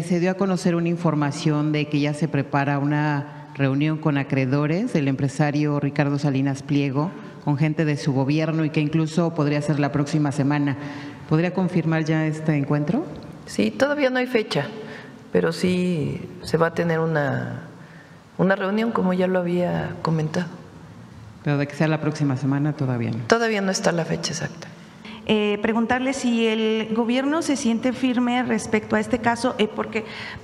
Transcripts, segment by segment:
se dio a conocer una información de que ya se prepara una reunión con acreedores del empresario Ricardo Salinas Pliego, con gente de su gobierno y que incluso podría ser la próxima semana. ¿Podría confirmar ya este encuentro? Sí, todavía no hay fecha, pero sí se va a tener una reunión, como ya lo había comentado. Pero de que sea la próxima semana todavía no. Todavía no está la fecha exacta. Preguntarle si el gobierno se siente firme respecto a este caso,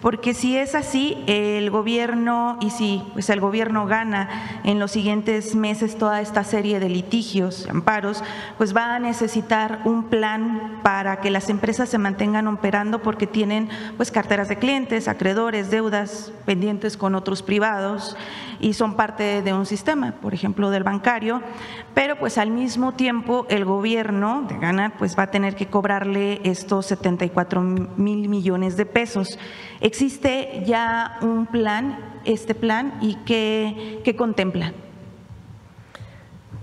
porque si es así, el gobierno, y si pues el gobierno gana en los siguientes meses toda esta serie de litigios, amparos, pues va a necesitar un plan para que las empresas se mantengan operando, porque tienen pues carteras de clientes, acreedores, deudas pendientes con otros privados y son parte de un sistema, por ejemplo del bancario, pero pues al mismo tiempo el gobierno de ganar pues va a tener que cobrarle estos 74,000 millones de pesos. ¿Existe ya un plan, este plan, y qué contempla?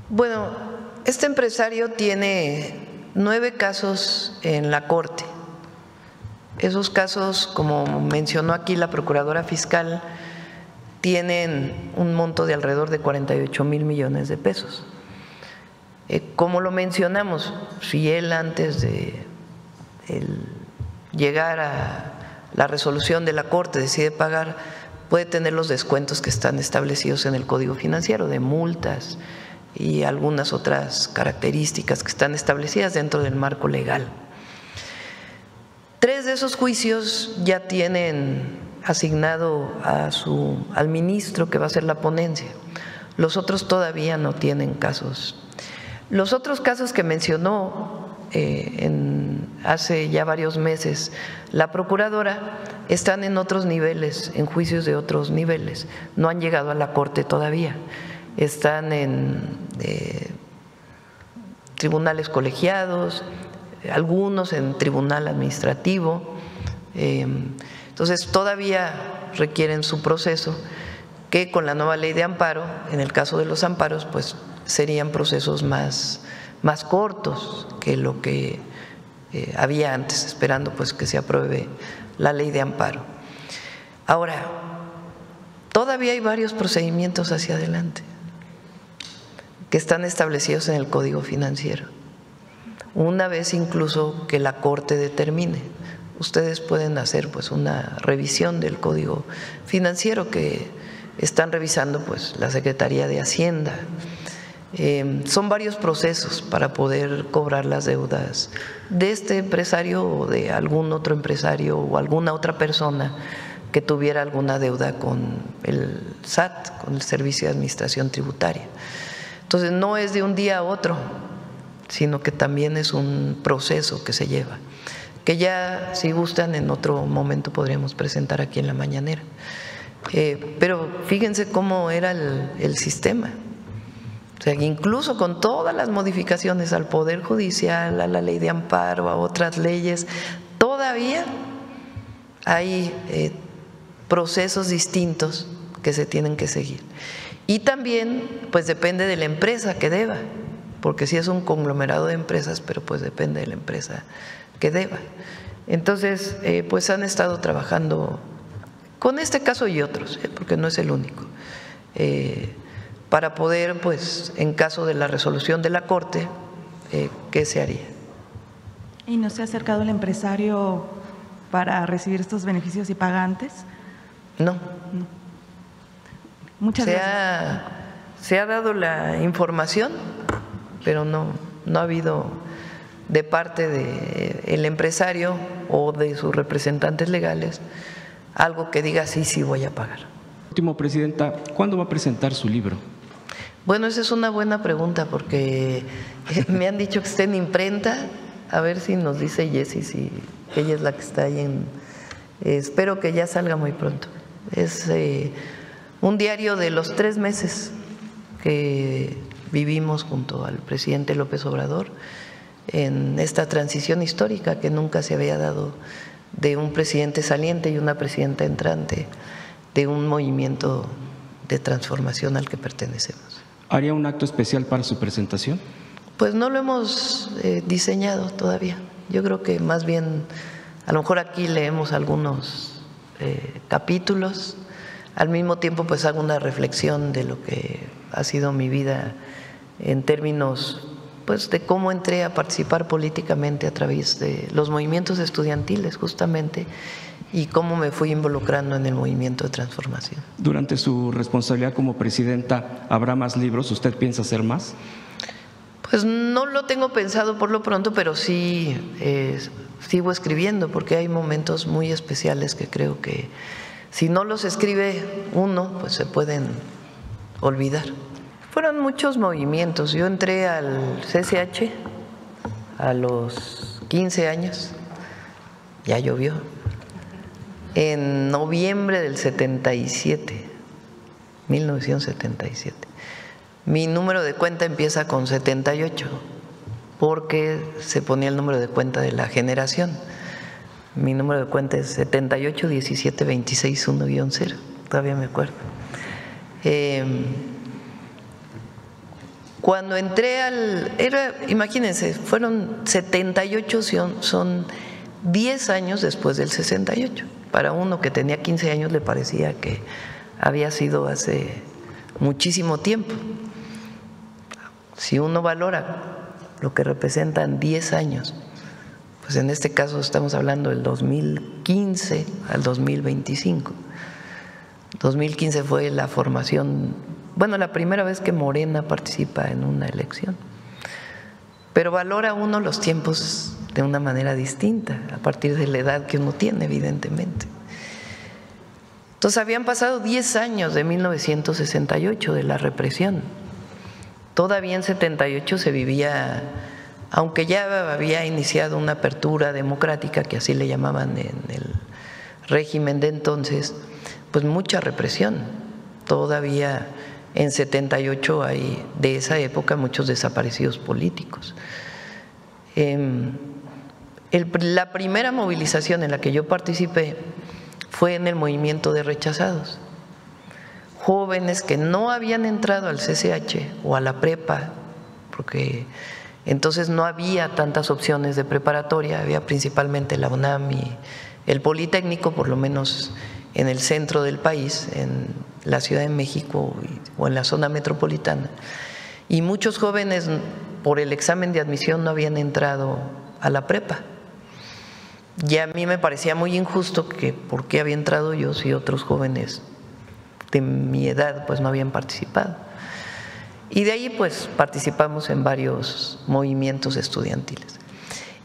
Bueno, este empresario tiene 9 casos en la Corte. Esos casos, como mencionó aquí la Procuradora Fiscal, tienen un monto de alrededor de 48,000 millones de pesos. Como lo mencionamos, si él antes de llegar a la resolución de la Corte decide pagar, puede tener los descuentos que están establecidos en el Código Financiero de multas y algunas otras características que están establecidas dentro del marco legal. 3 de esos juicios ya tienen asignado al ministro que va a hacer la ponencia. Los otros todavía no tienen casos. Los otros casos que mencionó hace ya varios meses la Procuradora están en otros niveles, en juicios de otros niveles, no han llegado a la Corte todavía, están en tribunales colegiados, algunos en tribunal administrativo, entonces todavía requieren su proceso, que con la nueva ley de amparo, en el caso de los amparos, pues serían procesos más cortos que lo que había antes, esperando pues que se apruebe la ley de amparo. Ahora, todavía hay varios procedimientos hacia adelante que están establecidos en el Código Financiero. Una vez incluso que la Corte determine, ustedes pueden hacer pues una revisión del Código Financiero que están revisando pues la Secretaría de Hacienda. Son varios procesos para poder cobrar las deudas de este empresario o de algún otro empresario o alguna otra persona que tuviera alguna deuda con el SAT, con el Servicio de Administración Tributaria. Entonces no es de un día a otro, sino que también es un proceso que se lleva, que ya si gustan en otro momento podríamos presentar aquí en la mañanera. Pero fíjense cómo era el sistema. O sea, incluso con todas las modificaciones al Poder Judicial, a la ley de amparo, a otras leyes, todavía hay procesos distintos que se tienen que seguir. Y también, pues depende de la empresa que deba, porque sí es un conglomerado de empresas, pero pues depende de la empresa que deba. Entonces, pues han estado trabajando con este caso y otros, porque no es el único, para poder, pues, en caso de la resolución de la Corte, ¿qué se haría? ¿Y no se ha acercado el empresario para recibir estos beneficios y pagantes? No. Muchas gracias. Se ha dado la información, pero no ha habido de parte del empresario o de sus representantes legales algo que diga sí voy a pagar. Último, Presidenta, ¿cuándo va a presentar su libro? Bueno, esa es una buena pregunta porque me han dicho que está en imprenta, a ver si nos dice Jessie si ella es la que está ahí espero que ya salga muy pronto. Es un diario de los 3 meses que vivimos junto al presidente López Obrador en esta transición histórica que nunca se había dado de un presidente saliente y una presidenta entrante de un movimiento de transformación al que pertenecemos. ¿Haría un acto especial para su presentación? Pues no lo hemos diseñado todavía. Yo creo que más bien, a lo mejor aquí leemos algunos capítulos. Al mismo tiempo, pues hago una reflexión de lo que ha sido mi vida en términos pues de cómo entré a participar políticamente a través de los movimientos estudiantiles justamente, y cómo me fui involucrando en el movimiento de transformación. Durante su responsabilidad como presidenta, ¿habrá más libros? ¿Usted piensa hacer más? Pues no lo tengo pensado por lo pronto, pero sí sigo escribiendo, porque hay momentos muy especiales que creo que si no los escribe uno, pues se pueden olvidar. Fueron muchos movimientos. Yo entré al CCH a los 15 años, ya llovió, en noviembre del 77, 1977. Mi número de cuenta empieza con 78, porque se ponía el número de cuenta de la generación. Mi número de cuenta es 78 17 26 1-0, todavía me acuerdo. Cuando entré imagínense, fueron 78, son 10 años después del 68. Para uno que tenía 15 años le parecía que había sido hace muchísimo tiempo. Si uno valora lo que representan 10 años, pues en este caso estamos hablando del 2015 al 2025. 2015 fue la formación, bueno, la primera vez que Morena participa en una elección. Pero valora uno los tiempos de una manera distinta, a partir de la edad que uno tiene, evidentemente. Entonces habían pasado 10 años de 1968, de la represión. Todavía en 78 se vivía, aunque ya había iniciado una apertura democrática, que así le llamaban en el régimen de entonces, pues mucha represión. Todavía en 78 hay, de esa época, muchos desaparecidos políticos. La primera movilización en la que yo participé fue en el movimiento de rechazados. Jóvenes que no habían entrado al CCH o a la prepa, porque entonces no había tantas opciones de preparatoria, había principalmente la UNAM y el Politécnico, por lo menos en el centro del país, en la Ciudad de México o en la zona metropolitana. Y muchos jóvenes por el examen de admisión no habían entrado a la prepa. Y a mí me parecía muy injusto que por qué había entrado yo si otros jóvenes de mi edad pues no habían participado. Y de ahí pues participamos en varios movimientos estudiantiles.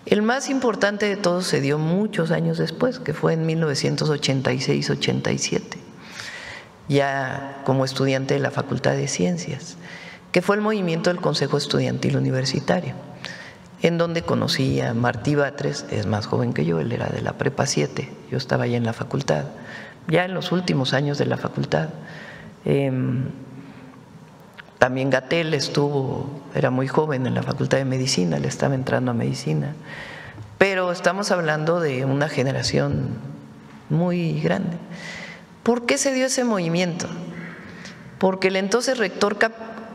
El más importante de todos se dio muchos años después, que fue en 1986-87, ya como estudiante de la Facultad de Ciencias, que fue el movimiento del Consejo Estudiantil Universitario, en donde conocí a Martí Batres, es más joven que yo, él era de la Prepa 7, yo estaba ya en la facultad, ya en los últimos años de la facultad. También Gatell era muy joven en la Facultad de Medicina, le estaba entrando a Medicina, pero estamos hablando de una generación muy grande. ¿Por qué se dio ese movimiento? Porque el entonces rector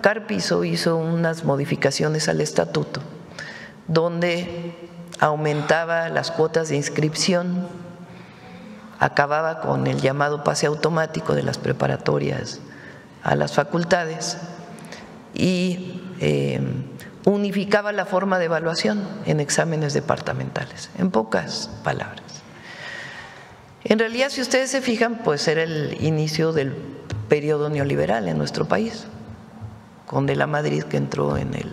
Carpizo hizo unas modificaciones al estatuto, donde aumentaba las cuotas de inscripción, acababa con el llamado pase automático de las preparatorias a las facultades y unificaba la forma de evaluación en exámenes departamentales, en pocas palabras. En realidad, si ustedes se fijan, pues era el inicio del periodo neoliberal en nuestro país, con De la Madrid, que entró en el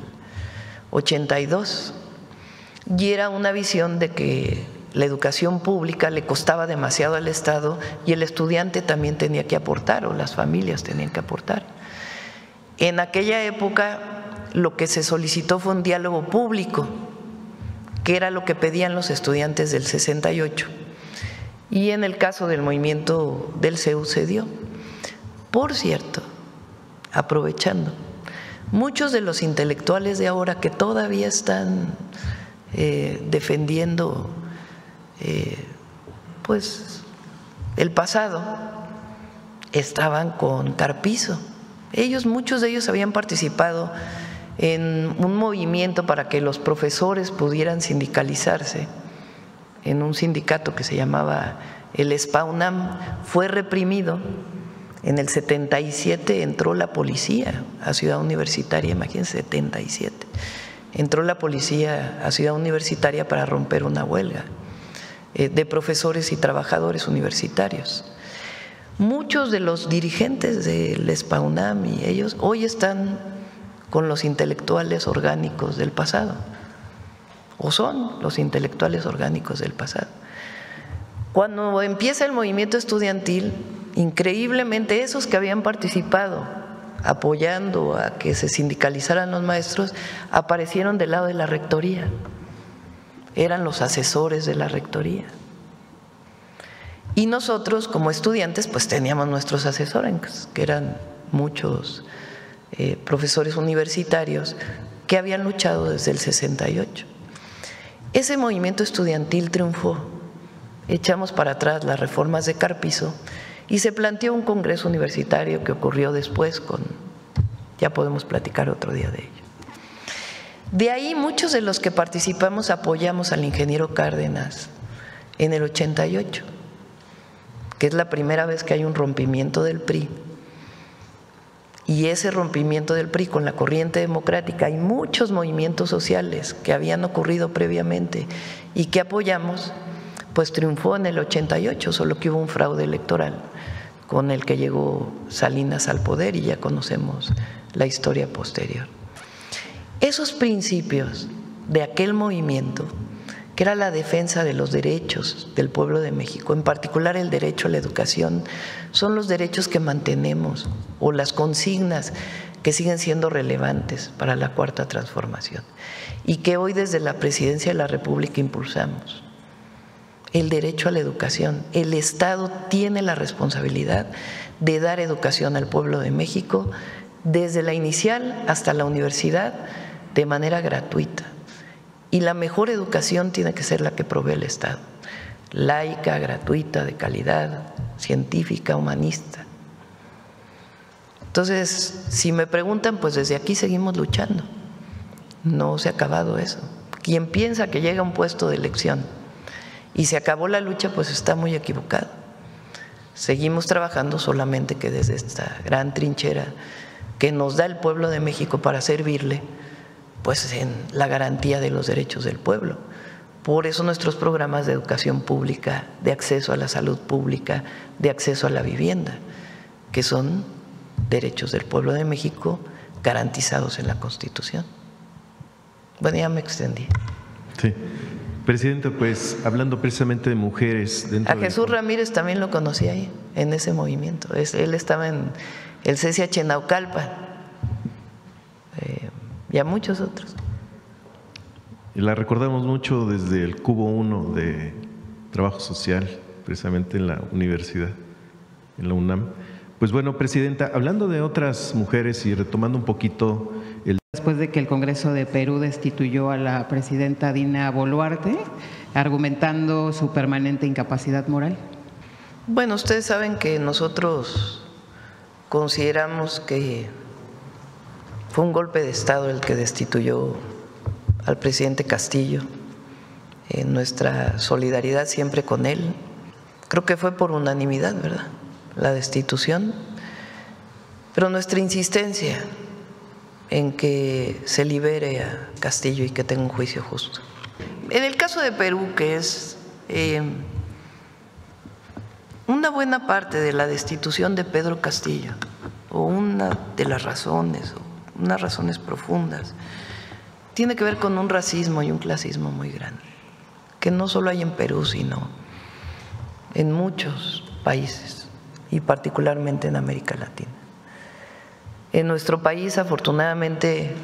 82, y era una visión de que la educación pública le costaba demasiado al Estado y el estudiante también tenía que aportar, o las familias tenían que aportar. En aquella época lo que se solicitó fue un diálogo público, que era lo que pedían los estudiantes del 68, y en el caso del movimiento del CEU se dio. Por cierto, aprovechando, muchos de los intelectuales de ahora que todavía están defendiendo pues el pasado, estaban con Carpizo. Muchos de ellos habían participado en un movimiento para que los profesores pudieran sindicalizarse en un sindicato que se llamaba el SPA-UNAM fue reprimido. En el 77 entró la policía a Ciudad Universitaria, imagínense, 77. Entró la policía a Ciudad Universitaria para romper una huelga de profesores y trabajadores universitarios. Muchos de los dirigentes del SPA-UNAM y ellos hoy están con los intelectuales orgánicos del pasado, o son los intelectuales orgánicos del pasado. Cuando empieza el movimiento estudiantil, increíblemente esos que habían participado apoyando a que se sindicalizaran los maestros aparecieron del lado de la rectoría, eran los asesores de la rectoría. Y nosotros como estudiantes pues teníamos nuestros asesores, que eran muchos profesores universitarios que habían luchado desde el 68. Ese movimiento estudiantil triunfó, echamos para atrás las reformas de Carpizo y se planteó un congreso universitario que ocurrió después ya podemos platicar otro día de ello. De ahí muchos de los que participamos apoyamos al ingeniero Cárdenas en el 88, que es la primera vez que hay un rompimiento del PRI. Y ese rompimiento del PRI con la corriente democrática y muchos movimientos sociales que habían ocurrido previamente y que apoyamos, pues triunfó en el 88, solo que hubo un fraude electoral con el que llegó Salinas al poder y ya conocemos la historia posterior. Esos principios de aquel movimiento, que era la defensa de los derechos del pueblo de México, en particular el derecho a la educación, son los derechos que mantenemos o las consignas que siguen siendo relevantes para la Cuarta Transformación y que hoy desde la Presidencia de la República impulsamos. El derecho a la educación. El Estado tiene la responsabilidad de dar educación al pueblo de México desde la inicial hasta la universidad de manera gratuita. Y la mejor educación tiene que ser la que provee el Estado, laica, gratuita, de calidad, científica, humanista. Entonces, si me preguntan, pues desde aquí seguimos luchando. No se ha acabado eso. Quien piensa que llega a un puesto de elección y se acabó la lucha, pues está muy equivocado. Seguimos trabajando, solamente que desde esta gran trinchera que nos da el pueblo de México para servirle, pues en la garantía de los derechos del pueblo. Por eso nuestros programas de educación pública, de acceso a la salud pública, de acceso a la vivienda, que son derechos del pueblo de México garantizados en la Constitución. Bueno, ya me extendí. Sí. Presidenta, pues hablando precisamente de mujeres dentro a Jesús Ramírez también lo conocí ahí, en ese movimiento. Él estaba en el CCH Naucalpan y a muchos otros. Y la recordamos mucho desde el Cubo 1 de Trabajo Social, precisamente en la universidad, en la UNAM. Pues bueno, Presidenta, hablando de otras mujeres y retomando un poquito Después de que el Congreso de Perú destituyó a la presidenta Dina Boluarte, argumentando su permanente incapacidad moral. Bueno, ustedes saben que nosotros consideramos que fue un golpe de Estado el que destituyó al presidente Castillo. Nuestra solidaridad siempre con él. Creo que fue por unanimidad, ¿verdad?, la destitución. Pero nuestra insistencia en que se libere a Castillo y que tenga un juicio justo. En el caso de Perú, que es una buena parte de la destitución de Pedro Castillo, o una de las razones, o unas razones profundas, tiene que ver con un racismo y un clasismo muy grande, que no solo hay en Perú, sino en muchos países, y particularmente en América Latina. En nuestro país, afortunadamente,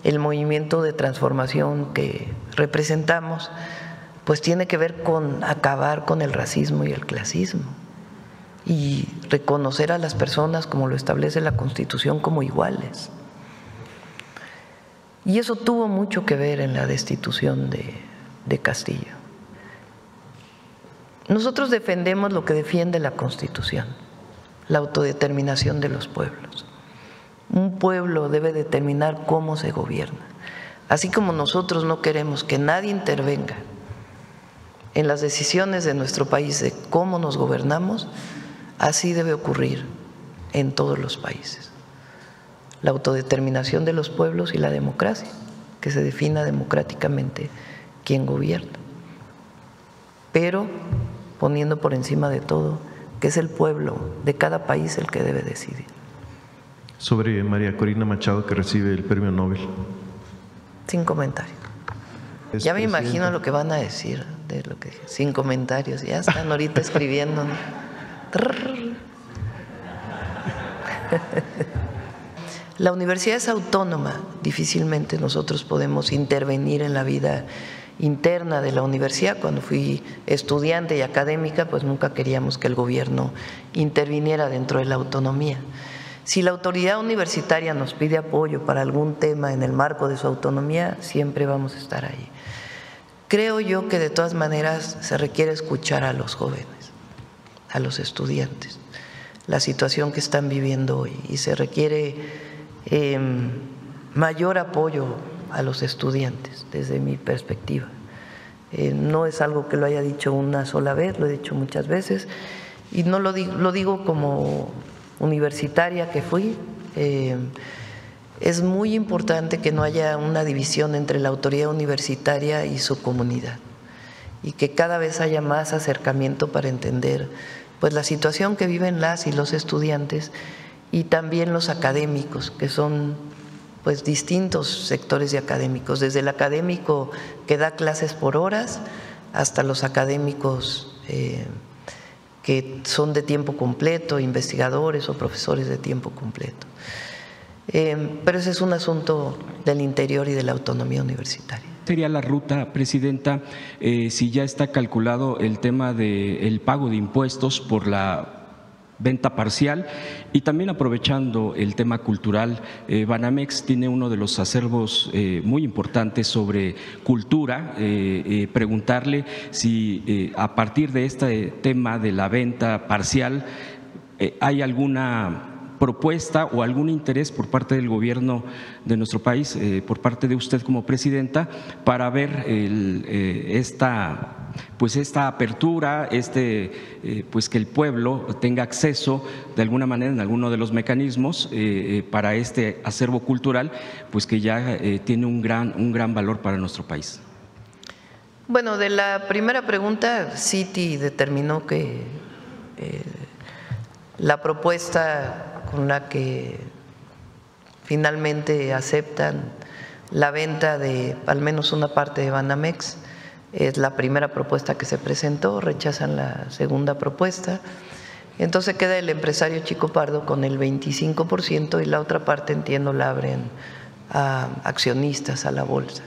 el movimiento de transformación que representamos, pues tiene que ver con acabar con el racismo y el clasismo y reconocer a las personas, como lo establece la Constitución, como iguales. Y eso tuvo mucho que ver en la destitución de Castillo. Nosotros defendemos lo que defiende la Constitución, la autodeterminación de los pueblos. Un pueblo debe determinar cómo se gobierna, así como nosotros no queremos que nadie intervenga en las decisiones de nuestro país de cómo nos gobernamos, así debe ocurrir en todos los países. La autodeterminación de los pueblos y la democracia, que se defina democráticamente quién gobierna, pero poniendo por encima de todo que es el pueblo de cada país el que debe decidir. Sobre María Corina Machado, que recibe el premio Nobel. Sin comentarios. Ya me imagino lo que van a decir de lo que dije. Sin comentarios. Ya están ahorita escribiendo, ¿no? La universidad es autónoma. Difícilmente nosotros podemos intervenir en la vida interna de la universidad. Cuando fui estudiante y académica, pues nunca queríamos que el gobierno interviniera dentro de la autonomía. Si la autoridad universitaria nos pide apoyo para algún tema en el marco de su autonomía, siempre vamos a estar ahí. Creo yo que de todas maneras se requiere escuchar a los jóvenes, a los estudiantes, la situación que están viviendo hoy, y se requiere mayor apoyo a los estudiantes desde mi perspectiva. No es algo que lo haya dicho una sola vez, lo he dicho muchas veces, y no lo digo como universitaria que fui. Es muy importante que no haya una división entre la autoridad universitaria y su comunidad, y que cada vez haya más acercamiento para entender pues la situación que viven las y los estudiantes, y también los académicos, que son pues distintos sectores de académicos, desde el académico que da clases por horas hasta los académicos que son de tiempo completo, investigadores o profesores de tiempo completo. Pero ese es un asunto del interior y de la autonomía universitaria. ¿Sería la ruta, Presidenta, si ya está calculado el tema del pago de impuestos por la venta parcial? Y también aprovechando el tema cultural, Banamex tiene uno de los acervos muy importantes sobre cultura. Preguntarle si a partir de este tema de la venta parcial hay alguna propuesta o algún interés por parte del gobierno de nuestro país, por parte de usted como presidenta, para ver esta apertura, pues que el pueblo tenga acceso de alguna manera en alguno de los mecanismos para este acervo cultural, pues que ya tiene un gran valor para nuestro país. Bueno, de la primera pregunta, Citi determinó que la propuesta con la que finalmente aceptan la venta de al menos una parte de Banamex es la primera propuesta que se presentó, rechazan la segunda propuesta. Entonces queda el empresario Chico Pardo con el 25% y la otra parte, entiendo, la abren a accionistas, a la bolsa.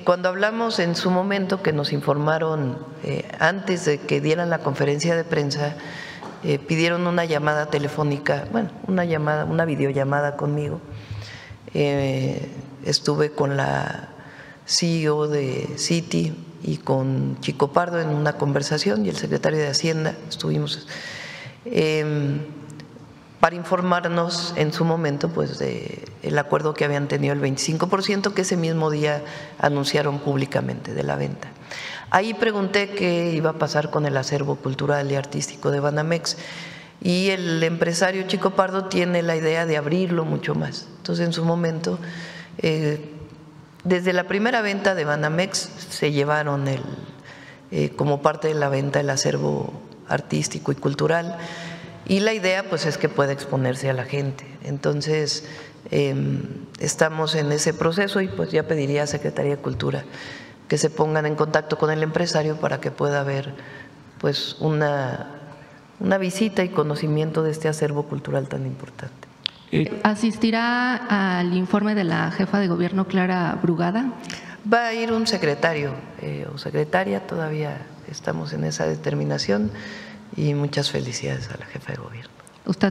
Cuando hablamos en su momento, que nos informaron antes de que dieran la conferencia de prensa, pidieron una llamada telefónica, bueno, una videollamada conmigo. Estuve con la CEO de Citi y con Chico Pardo en una conversación, y el secretario de Hacienda, estuvimos para informarnos en su momento pues del acuerdo que habían tenido, el 25%, que ese mismo día anunciaron públicamente de la venta. Ahí pregunté qué iba a pasar con el acervo cultural y artístico de Banamex, y el empresario Chico Pardo tiene la idea de abrirlo mucho más. Entonces, en su momento, desde la primera venta de Banamex se llevaron como parte de la venta el acervo artístico y cultural, y la idea pues es que pueda exponerse a la gente. Entonces, estamos en ese proceso, y pues ya pediría a Secretaría de Cultura que se pongan en contacto con el empresario para que pueda haber pues una visita y conocimiento de este acervo cultural tan importante. ¿Asistirá al informe de la jefa de gobierno, Clara Brugada? Va a ir un secretario o secretaria, todavía estamos en esa determinación, y muchas felicidades a la jefa de gobierno.